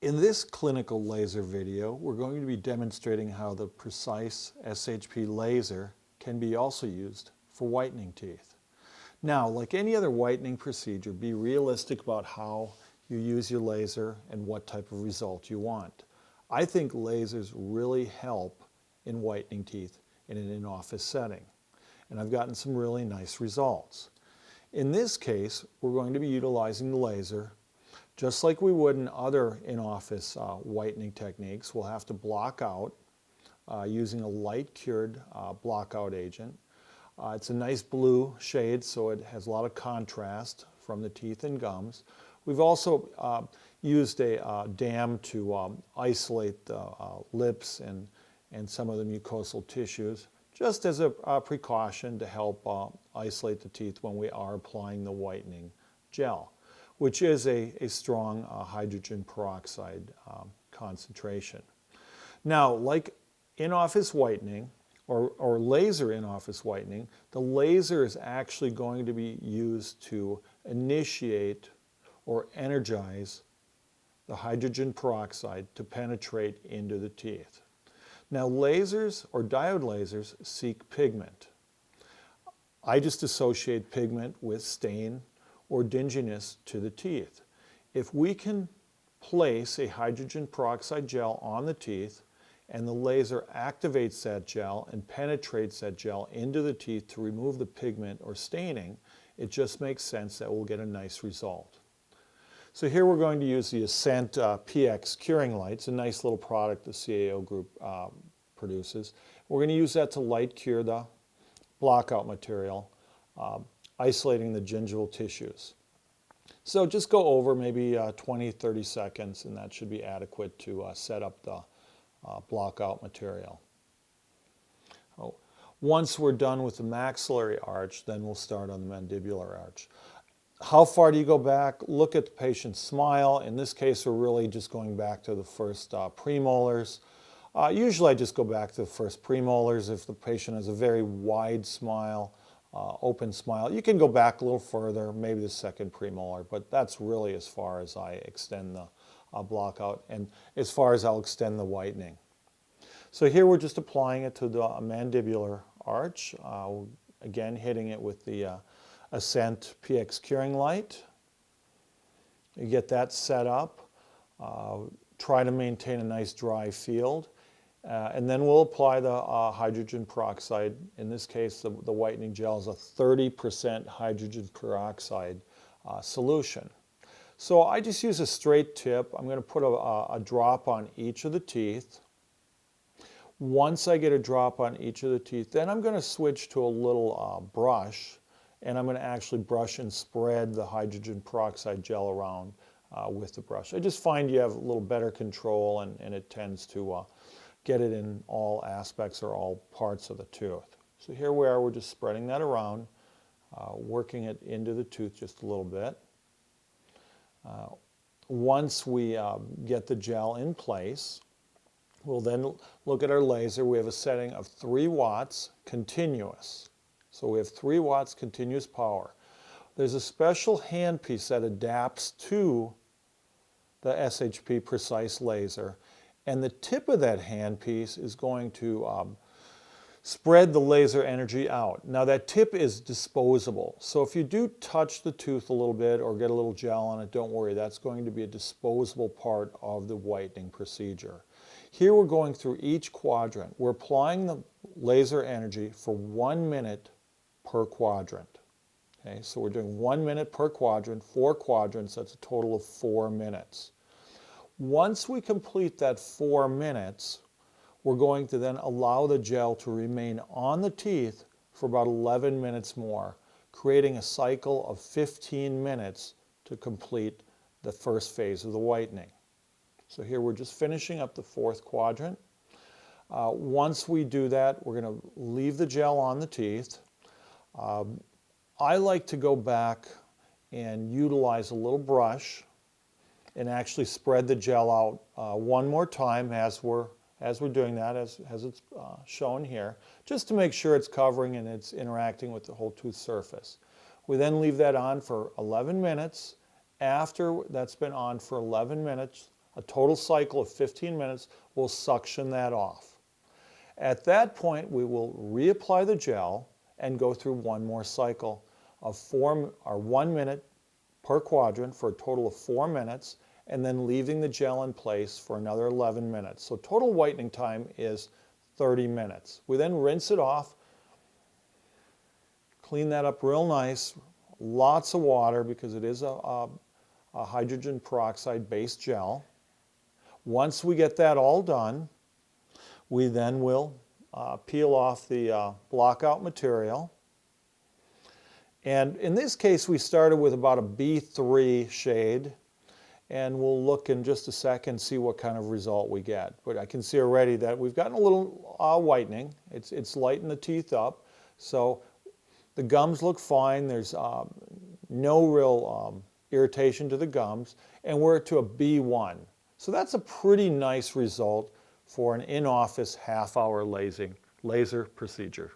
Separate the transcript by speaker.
Speaker 1: In this clinical laser video, we're going to be demonstrating how the Precise SHP laser can be also used for whitening teeth. Now, like any other whitening procedure, be realistic about how you use your laser and what type of result you want. I think lasers really help in whitening teeth in an in-office setting, and I've gotten some really nice results. In this case, we're going to be utilizing the laser just like we would in other in-office whitening techniques. We'll have to block out using a light-cured blockout agent. It's a nice blue shade, so it has a lot of contrast from the teeth and gums. We've also used a dam to isolate the lips and some of the mucosal tissues, just as a precaution to help isolate the teeth when we are applying the whitening gel, which is a strong hydrogen peroxide concentration. Now, like in-office whitening or laser in-office whitening, the laser is actually going to be used to initiate or energize the hydrogen peroxide to penetrate into the teeth. Now, lasers or diode lasers seek pigment. I just associate pigment with stain or dinginess to the teeth. If we can place a hydrogen peroxide gel on the teeth and the laser activates that gel and penetrates that gel into the teeth to remove the pigment or staining, it just makes sense that we'll get a nice result. So here we're going to use the Ascent PX curing light. It's a nice little product the CAO Group produces. We're going to use that to light cure the blockout material, isolating the gingival tissues. So just go over maybe 20-30 seconds, and that should be adequate to set up the blockout material. Once we're done with the maxillary arch, then we'll start on the mandibular arch. How far do you go back? Look at the patient's smile. In this case, we're really just going back to the first premolars. Usually I just go back to the first premolars. If the patient has a very wide smile, open smile, you can go back a little further, maybe the second premolar, but that's really as far as I extend the blockout and as far as I'll extend the whitening. So here we're just applying it to the mandibular arch, again hitting it with the Ascent PX curing light. You get that set up. Try to maintain a nice dry field. And then we'll apply the hydrogen peroxide. In this case, the whitening gel is a 30% hydrogen peroxide solution. So I just use a straight tip. I'm going to put a drop on each of the teeth. Once I get a drop on each of the teeth, then I'm going to switch to a little brush, and I'm going to actually brush and spread the hydrogen peroxide gel around with the brush. I just find you have a little better control, and it tends to get it in all aspects or all parts of the tooth. So here we are, we're just spreading that around, working it into the tooth just a little bit. Once we get the gel in place, we'll then look at our laser. We have a setting of 3 watts continuous. So we have 3 watts continuous power. There's a special handpiece that adapts to the SHP Precise laser, and the tip of that handpiece is going to spread the laser energy out. Now that tip is disposable, so if you do touch the tooth a little bit or get a little gel on it, don't worry, that's going to be a disposable part of the whitening procedure. Here we're going through each quadrant. We're applying the laser energy for 1 minute per quadrant. Okay, so we're doing 1 minute per quadrant, 4 quadrants, that's a total of 4 minutes. Once we complete that 4 minutes, we're going to then allow the gel to remain on the teeth for about 11 minutes more, creating a cycle of 15 minutes to complete the first phase of the whitening. So here we're just finishing up the 4th quadrant. Once we do that, we're going to leave the gel on the teeth. I like to go back and utilize a little brush and actually spread the gel out one more time as we're doing that, as it's shown here, just to make sure it's covering and it's interacting with the whole tooth surface. We then leave that on for 11 minutes. After that's been on for 11 minutes, A total cycle of 15 minutes will suction that off. At that point, we will reapply the gel and go through one more cycle of 1 minute per quadrant for a total of 4 minutes, and then leaving the gel in place for another 11 minutes. So total whitening time is 30 minutes. We then rinse it off, clean that up real nice, lots of water because it is a hydrogen peroxide based gel. Once we get that all done, we then will peel off the blockout material. And in this case, we started with about a B3 shade, and we'll look in just a second and see what kind of result we get. But I can see already that we've gotten a little whitening. It's lightened the teeth up. So the gums look fine. There's no real irritation to the gums, and we're to a B1. So that's a pretty nice result for an in-office half-hour laser procedure.